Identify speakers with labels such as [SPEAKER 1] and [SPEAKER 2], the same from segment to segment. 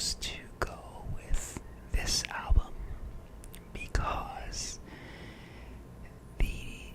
[SPEAKER 1] chose to go with this album because the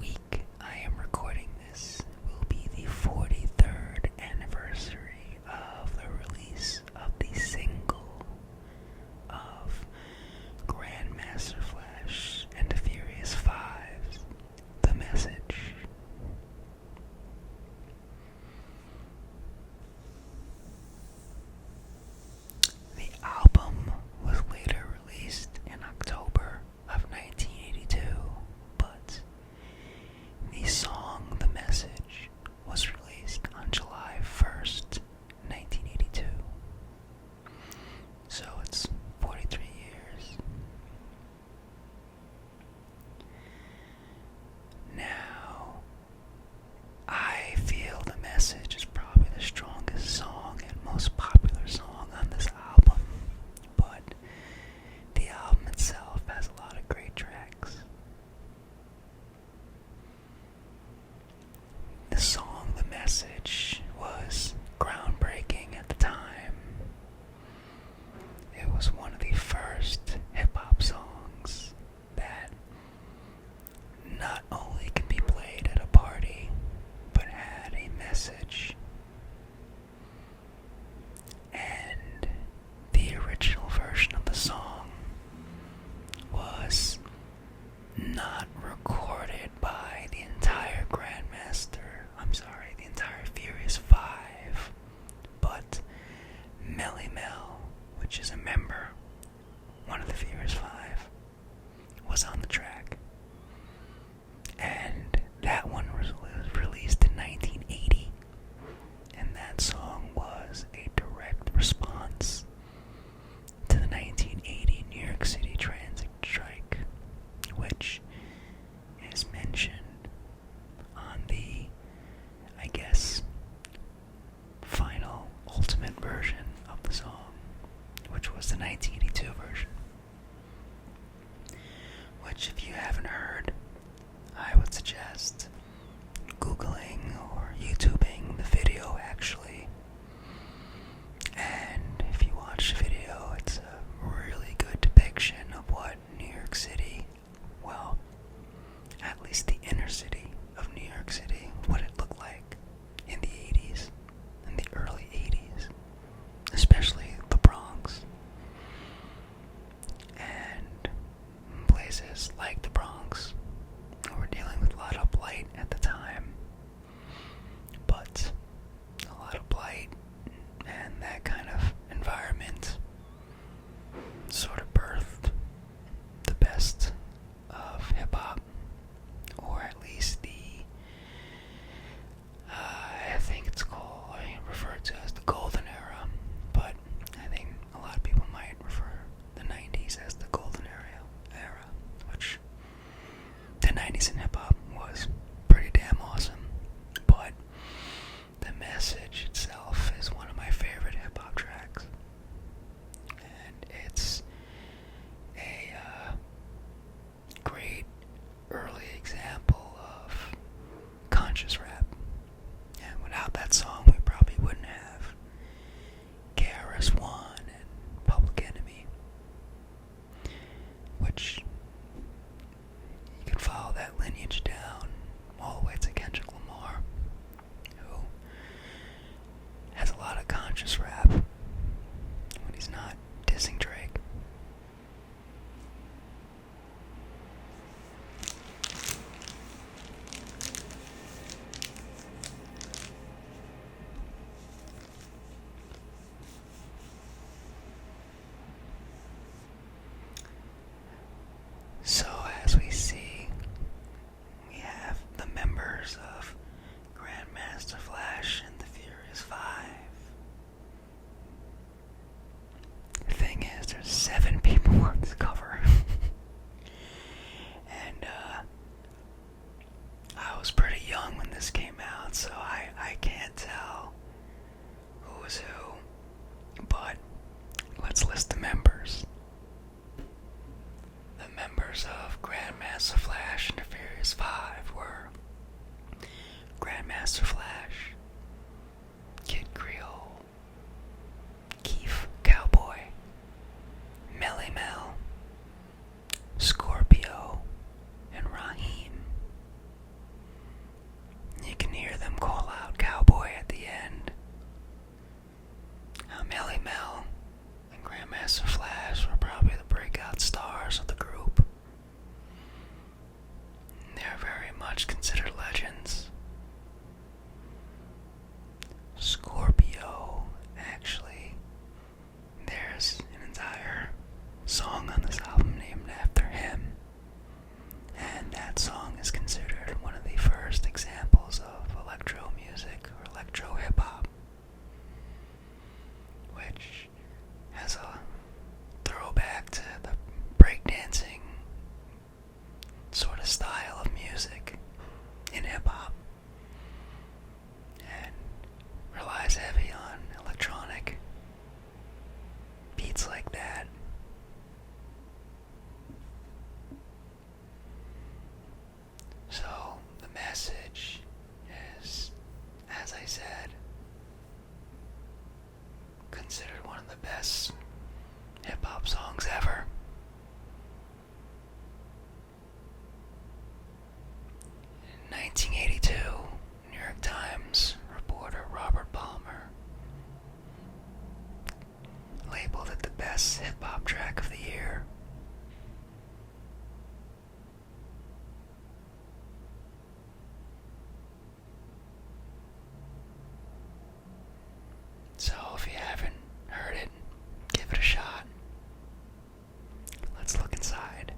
[SPEAKER 1] week I am recording this will be the 43rd anniversary of the release of the single of Grandmaster Flash and the Furious Five's The Message. The album was later released in October of 1982, but the song The Message was released on July 1st, 1982. So it's 43 years. Now, I feel The Message is probably the strongest song and most popular song on this album, but the album itself has a lot of great tracks. The song The Message was groundbreaking at the time. It was one of the first hip-hop songs that not only can be played at a party, but had a message. And the original version of the song was not recorded by the entire the entire Furious Five, but Melly Mel, which is a member, one of the Furious Five, was on the track. And that one was released in 1980, and that song was a direct response to the 1980 New York City transit strike, which is mentioned on the, I guess, final ultimate version of the song, which was Grandmaster Flash were probably the breakout stars of the group. They're very much considered legends. Scorpio, actually, there's an entire song on this album named after him. And that song is considered one of the first examples of electro music or electro hip hop, which has a throwback to the breakdancing sort of style of music in hip hop, and relies heavy on electronic beats like that. So the message is, as I said, considered one of the best hip-hop songs ever. In 1982, New York Times reporter Robert Palmer labeled it the best hip-hop track of the year. So if you haven't heard it, give it a shot. Let's look inside.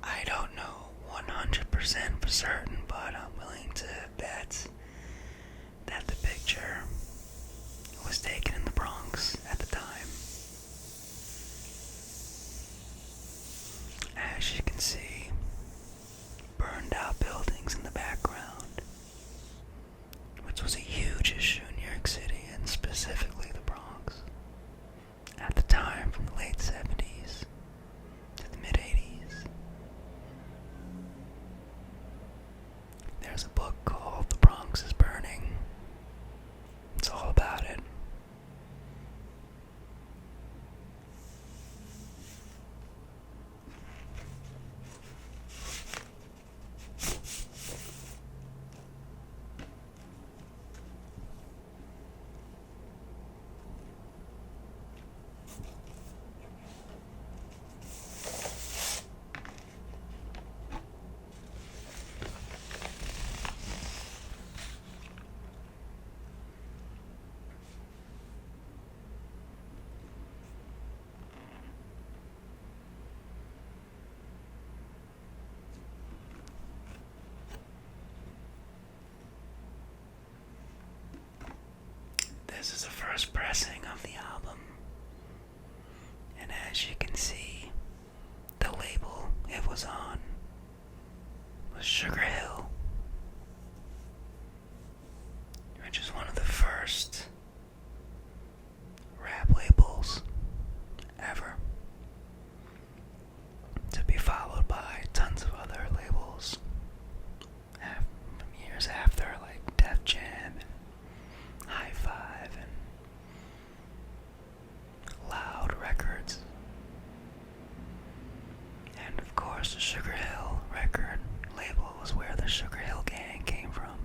[SPEAKER 1] I don't know 100% for certain, but I'm willing to bet that the picture was taken in the Bronx at the time. As you can see, burned out buildings in the background, which was a huge issue in New York City, and specifically the Bronx, at the time from the late 70s to the mid 80s. There's a book called The Bronx is Burning. It's all about it. This is the first pressing of the album, and as you can see, the label it was on was Sugar Hill, which is one of the first rap labels ever, to be followed by tons of other labels from years after, like Def Jam and High Five and Loud Records, and of course the Sugar Hill record label was where the Sugar Hill Gang came from,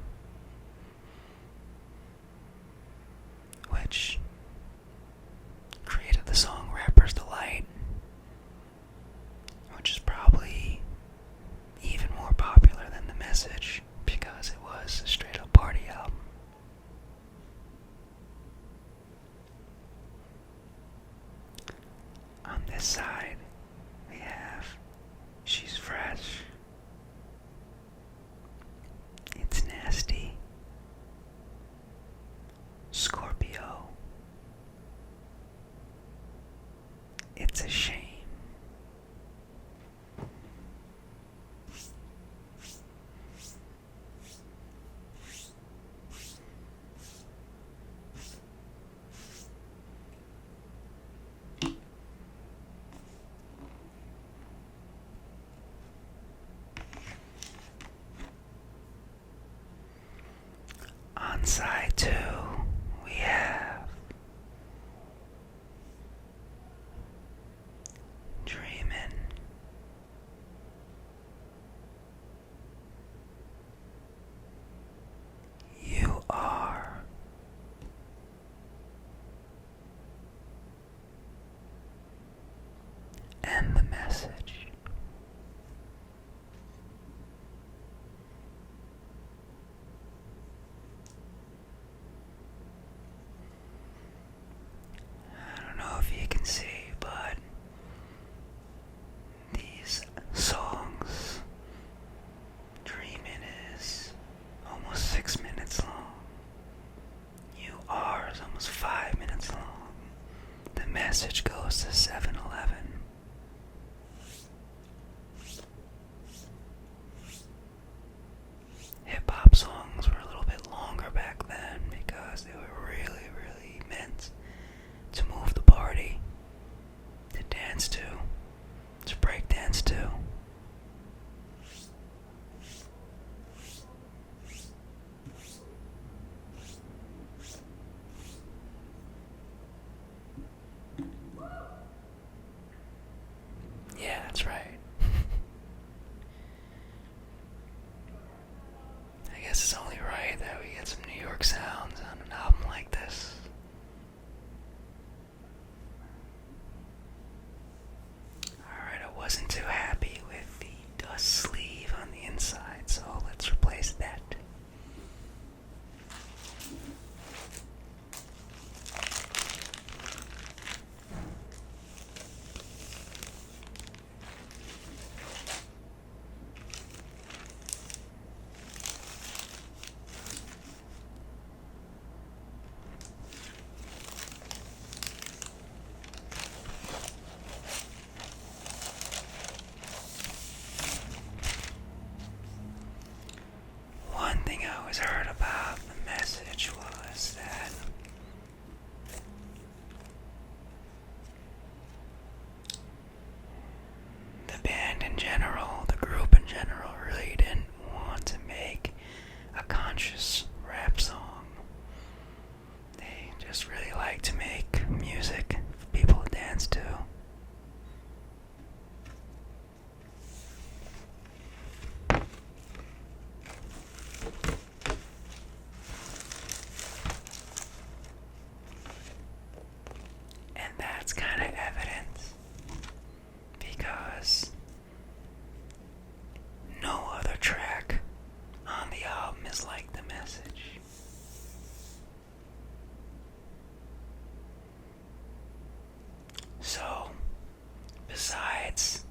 [SPEAKER 1] which created the song Rapper's Delight, which is probably even more popular than The Message because it was a straight up party album. On this side, we have She's Fresh, It's Nasty, Scorpio, It's a Shame. On side 2, we have is almost 5 minutes long. The message goes to 7-Eleven. Hip-hop songs were a little bit longer back then because they were really, really meant to move the party, to dance to break dance to. Yeah, that's right. I guess it's only right that we get some New York sounds on an album like this. Alright, I wasn't too happy with the dust sleeve on the inside, so let's replace that. One thing I always heard about the message was that the band in general, the group in general, really didn't want to make a conscious rap song. They just really like to make music for people to dance to. And that's kind of evident because no other track on the album is like the message. So, besides